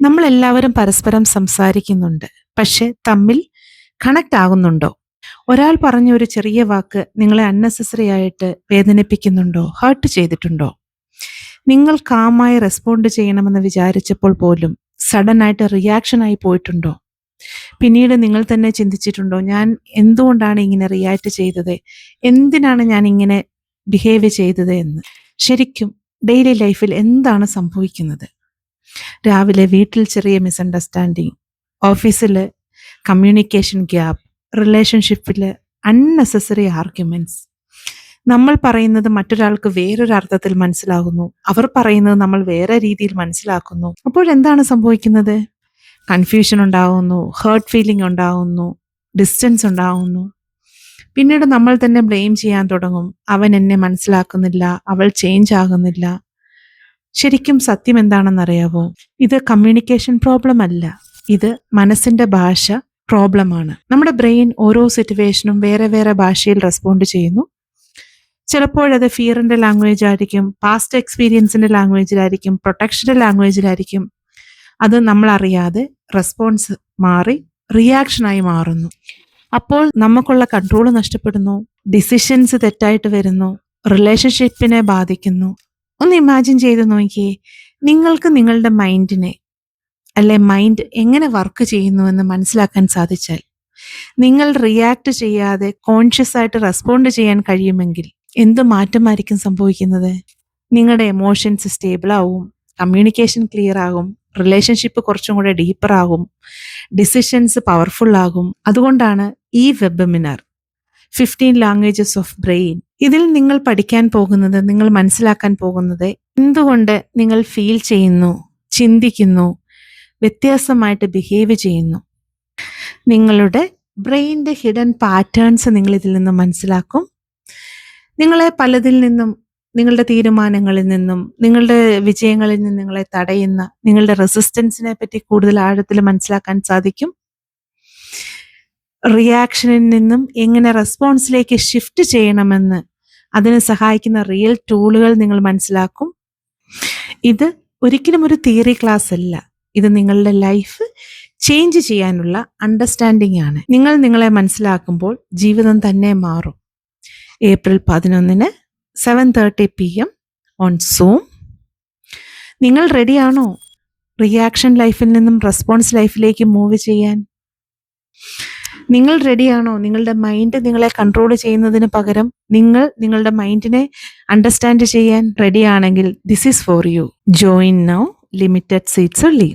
നമ്മളെല്ലാവരും പരസ്പരം സംസാരിക്കുന്നുണ്ട്. പക്ഷെ തമ്മിൽ കണക്ട് ആകുന്നുണ്ടോ? ഒരാൾ പറഞ്ഞ ഒരു ചെറിയ വാക്ക് നിങ്ങളെ അൺനെസസറി ആയിട്ട് വേദനിപ്പിക്കുന്നുണ്ടോ? ഹർട്ട് ചെയ്തിട്ടുണ്ടോ? നിങ്ങൾ കാമായി റെസ്പോണ്ട് ചെയ്യണമെന്ന് വിചാരിച്ചപ്പോൾ പോലും സഡൻ ആയിട്ട് റിയാക്ഷൻ ആയി പോയിട്ടുണ്ടോ? പിന്നീട് നിങ്ങൾ തന്നെ ചിന്തിച്ചിട്ടുണ്ടോ, ഞാൻ എന്തുകൊണ്ടാണ് ഇങ്ങനെ റിയാക്ട് ചെയ്തത്, എന്തിനാണ് ഞാൻ ഇങ്ങനെ ബിഹേവ് ചെയ്തത് എന്ന്? ശരിക്കും ഡെയിലി ലൈഫിൽ എന്താണ് സംഭവിക്കുന്നത്? രാവിലെ വീട്ടിൽ ചെറിയ മിസ്അണ്ടർസ്റ്റാൻഡിങ്, ഓഫീസിൽ കമ്മ്യൂണിക്കേഷൻ ഗ്യാപ്പ്, റിലേഷൻഷിപ്പിൽ അൺനെസസറി ആർഗ്യുമെന്റ്സ്. നമ്മൾ പറയുന്നത് മറ്റൊരാൾക്ക് വേറൊരു അർത്ഥത്തിൽ മനസ്സിലാകുന്നു, അവർ പറയുന്നത് നമ്മൾ വേറെ രീതിയിൽ മനസ്സിലാക്കുന്നു. അപ്പോഴെന്താണ് സംഭവിക്കുന്നത്? കൺഫ്യൂഷൻ ഉണ്ടാകുന്നു, ഹേർട്ട് ഫീലിംഗ് ഉണ്ടാകുന്നു, ഡിസ്റ്റൻസ് ഉണ്ടാകുന്നു. പിന്നീട് നമ്മൾ തന്നെ ബ്ലെയിം ചെയ്യാൻ തുടങ്ങും. അവൻ എന്നെ മനസ്സിലാക്കുന്നില്ല, അവൾ ചേഞ്ച് ആകുന്നില്ല. ശരിക്കും സത്യം എന്താണെന്നറിയാവോ? ഇത് കമ്മ്യൂണിക്കേഷൻ പ്രോബ്ലം അല്ല, ഇത് മനസ്സിന്റെ ഭാഷ പ്രോബ്ലമാണ്. നമ്മുടെ ബ്രെയിൻ ഓരോ സിറ്റുവേഷനും വേറെ വേറെ ഭാഷയിൽ റെസ്പോണ്ട് ചെയ്യുന്നു. ചിലപ്പോഴത് ഫിയറിന്റെ ലാംഗ്വേജ് ആയിരിക്കും, പാസ്റ്റ് എക്സ്പീരിയൻസിന്റെ ലാംഗ്വേജിലായിരിക്കും, പ്രൊട്ടക്ഷന്റെ ലാംഗ്വേജിലായിരിക്കും. അത് നമ്മൾ അറിയാതെ റെസ്പോൺസ് മാറി റിയാക്ഷനായി മാറുന്നു. അപ്പോൾ നമുക്കുള്ള കൺട്രോൾ നഷ്ടപ്പെടുന്നു, ഡിസിഷൻസ് തെറ്റായിട്ട് വരുന്നു, റിലേഷൻഷിപ്പിനെ ബാധിക്കുന്നു. ഒന്ന് ഇമാജിൻ ചെയ്ത് നോക്കിയേ, നിങ്ങൾക്ക് നിങ്ങളുടെ മൈൻഡിനെ മൈൻഡ് എങ്ങനെ വർക്ക് ചെയ്യുന്നുവെന്ന് മനസ്സിലാക്കാൻ സാധിച്ചാൽ, നിങ്ങൾ റിയാക്ട് ചെയ്യാതെ കോൺഷ്യസ് ആയിട്ട് റെസ്പോണ്ട് ചെയ്യാൻ കഴിയുമെങ്കിൽ എന്ത് മാറ്റമായിരിക്കും സംഭവിക്കുന്നത്? നിങ്ങളുടെ എമോഷൻസ് സ്റ്റേബിൾ ആവും, കമ്മ്യൂണിക്കേഷൻ ക്ലിയർ ആകും, റിലേഷൻഷിപ്പ് കുറച്ചും കൂടെ ഡീപ്പർ ആകും, ഡിസിഷൻസ് പവർഫുൾ ആകും. അതുകൊണ്ടാണ് ഈ വെബിനാർ 15 ലാംഗ്വേജസ് ഓഫ് ബ്രെയിൻ. ഇതിൽ നിങ്ങൾ പഠിക്കാൻ പോകുന്നത്, നിങ്ങൾ മനസ്സിലാക്കാൻ പോകുന്നത്, എന്തുകൊണ്ട് നിങ്ങൾ ഫീൽ ചെയ്യുന്നു, ചിന്തിക്കുന്നു, വ്യത്യാസമായിട്ട് ബിഹേവ് ചെയ്യുന്നു. നിങ്ങളുടെ ബ്രെയിനിന്റെ ഹിഡൻ പാറ്റേൺസ് നിങ്ങൾ ഇതിൽ നിന്നും മനസ്സിലാക്കും. നിങ്ങളെ പലതിൽ നിന്നും, നിങ്ങളുടെ തീരുമാനങ്ങളിൽ നിന്നും, നിങ്ങളുടെ വിജയങ്ങളിൽ നിന്നും നിങ്ങളെ തടയുന്ന നിങ്ങളുടെ റെസിസ്റ്റൻസിനെ പറ്റി കൂടുതൽ ആഴത്തിൽ മനസ്സിലാക്കാൻ സാധിക്കും. റിയാക്ഷനിൽ നിന്നും എങ്ങനെ റെസ്പോൺസിലേക്ക് ഷിഫ്റ്റ് ചെയ്യണമെന്ന് അതിന് സഹായിക്കുന്ന റിയൽ ടൂളുകൾ നിങ്ങൾ മനസ്സിലാക്കും. ഇത് ഒരിക്കലും ഒരു തിയറി ക്ലാസ് അല്ല, ഇത് നിങ്ങളുടെ ലൈഫ് ചേഞ്ച് ചെയ്യാനുള്ള അണ്ടർസ്റ്റാൻഡിംഗ് ആണ്. നിങ്ങൾ നിങ്ങളെ മനസ്സിലാക്കുമ്പോൾ ജീവിതം തന്നെ മാറും. April 11 7:30 PM on zoom. നിങ്ങൾ റെഡിയാണോ റിയാക്ഷൻ ലൈഫിൽ നിന്നും റെസ്പോൺസ് ലൈഫിലേക്ക് മൂവ് ചെയ്യാൻ? നിങ്ങൾ റെഡിയാണോ നിങ്ങളുടെ മൈൻഡ് നിങ്ങളെ കൺട്രോൾ ചെയ്യുന്നതിന് പകരം നിങ്ങൾ നിങ്ങളുടെ മൈൻഡിനെ അണ്ടർസ്റ്റാൻഡ് ചെയ്യാൻ? റെഡിയാണെങ്കിൽ this is for you. Join now, limited seats only.